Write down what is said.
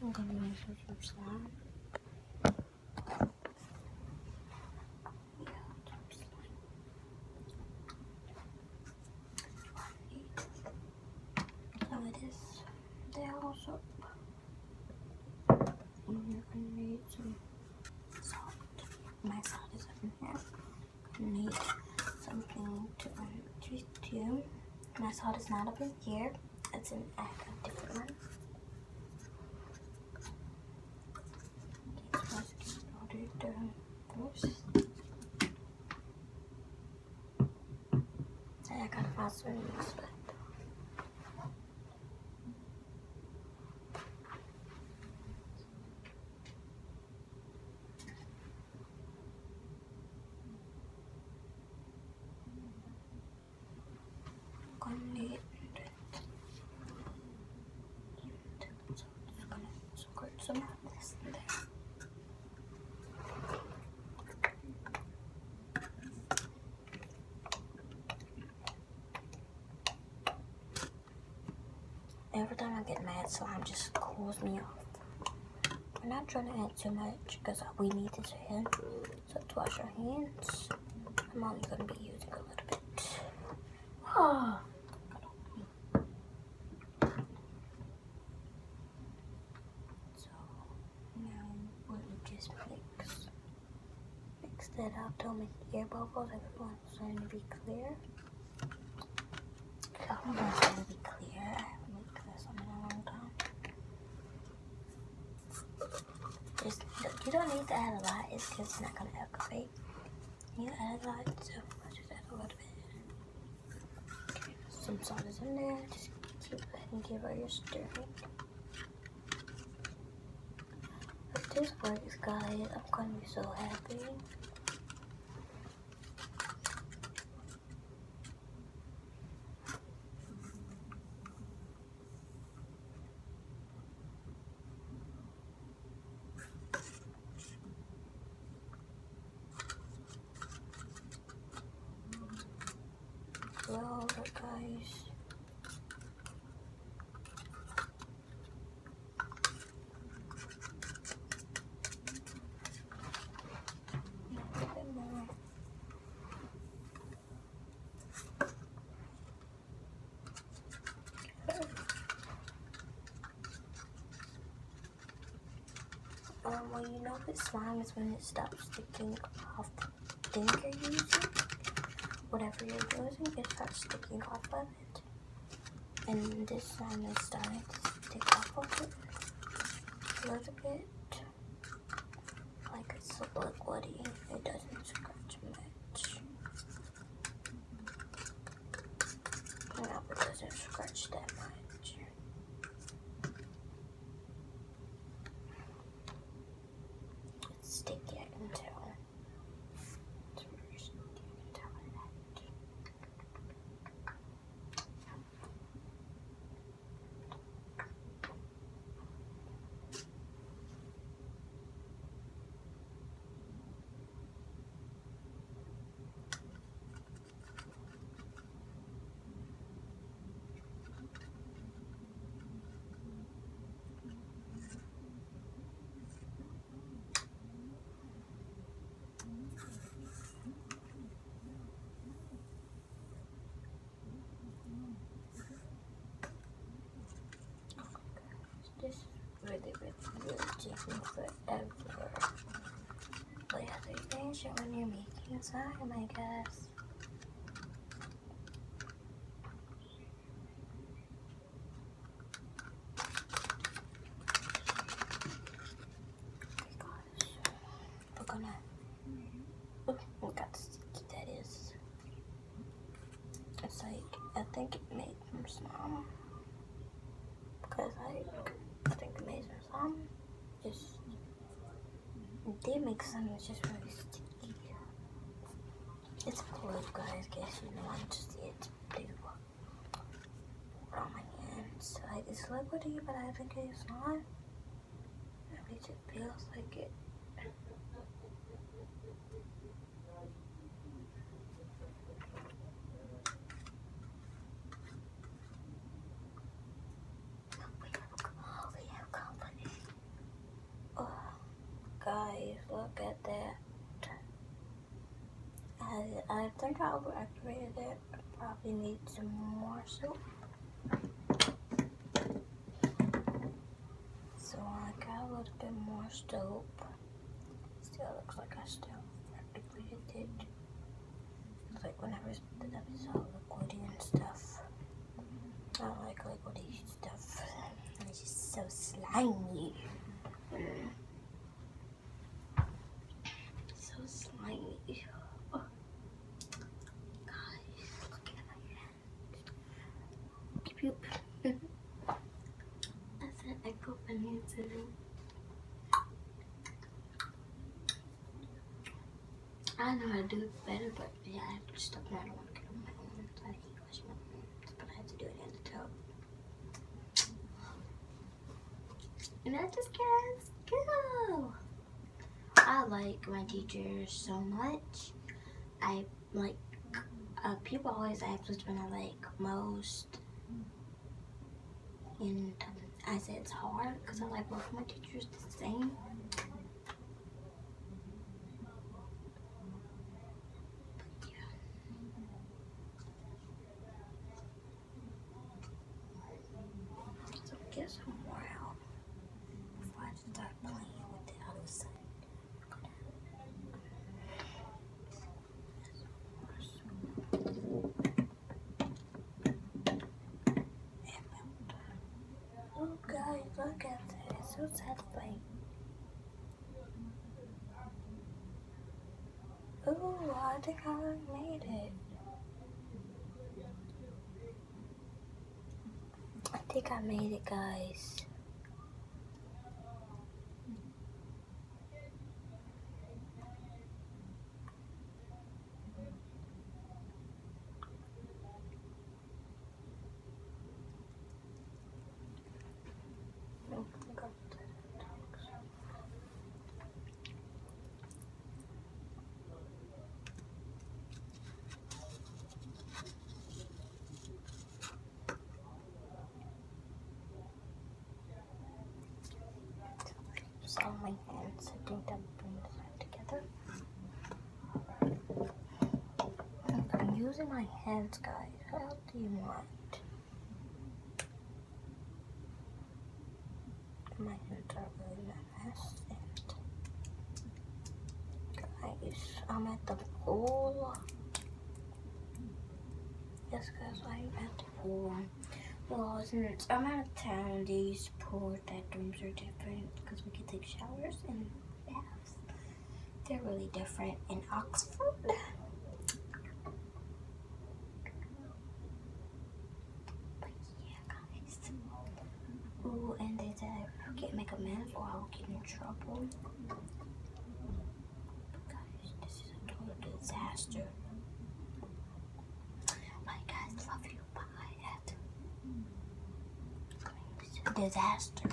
I'm gonna measure some slime. Some of this dial soap. And you're gonna need some salt. My salt is up in here. Gonna need something to treat you. My salt is not up in here. It's in a different one. Okay, so let's get ordered first. I gotta find some use, but I'm gonna need so I'm just gonna squirt some of this in there. Every time I get mad, slime just cools me off. We're not trying to add too much because we need this in. So to wash our hands, I'm only going to be using a little bit. Oh. So now what we just mix that up till my air bubbles. Everyone's starting to be clear. Everyone's starting to be clear. I haven't made this in a long time. You don't need to add a lot. It's just not going to aggravate. You add a lot, so I just add a little bit. Okay, some salt is in there. Just keep it and give her your stirring. If this works, guys, I'm gonna be so happy. Well, guys. Well, you know if it's slime is when it stops sticking off the thing you're using. Whatever you're using, it starts sticking off of it. And this slime is starting to stick off of it a little bit. Like it's so liquidy, it doesn't scratch much. No, it doesn't scratch that much. It's sticky, I can tell. It's very sticky, I can tell by that. This is really taking forever. But yeah, so you finish it when you're making slime, I guess. We're gonna look how sticky that is. It's like, I think it made from slime. Because I think it made from slime. Just, it did make some, it's just really sticky. It's blue, guys, guess you know, I'm just, it's blue. On my hands. Like, it's liquidy, but I think it's not. At least it feels like it. We have confidence. I think I overactivated it. I probably need some more soap. So I got a little bit more soap. Still looks like I still activated it. It's like whenever it's all liquidy and stuff. I don't like liquidy stuff. It's just so slimy. So slimy. Oh. Guys, look at my hand. Pew pew. I said I go banana too. I know how to do it better, but yeah, I have to stop now. I don't want to get on my own. I hate washing my hands, but I have to do it in the tub. And I just can't go. I like my teachers so much. I like, people always ask which one I like most. And I say it's hard because I like both of my teachers the same. So get some more out before I start playing with the other side. Oh guys, look at that. It's so satisfying. Oh, I think I made it. I think I made it, guys. Just on my hands. I think that brings that together. I'm using my hands, guys. How do you want? My hands are really not messed. Guys, I'm at the pool. Yes, guys, I'm at the pool. Well, since I'm out of town, these pool bathrooms are different because we can take showers and baths. They're really different in Oxford. But yeah, guys. Ooh, and they said I can't make a mess or I'll get in trouble. But guys, this is a total disaster. Bye, guys. Love you. Bye. Disaster.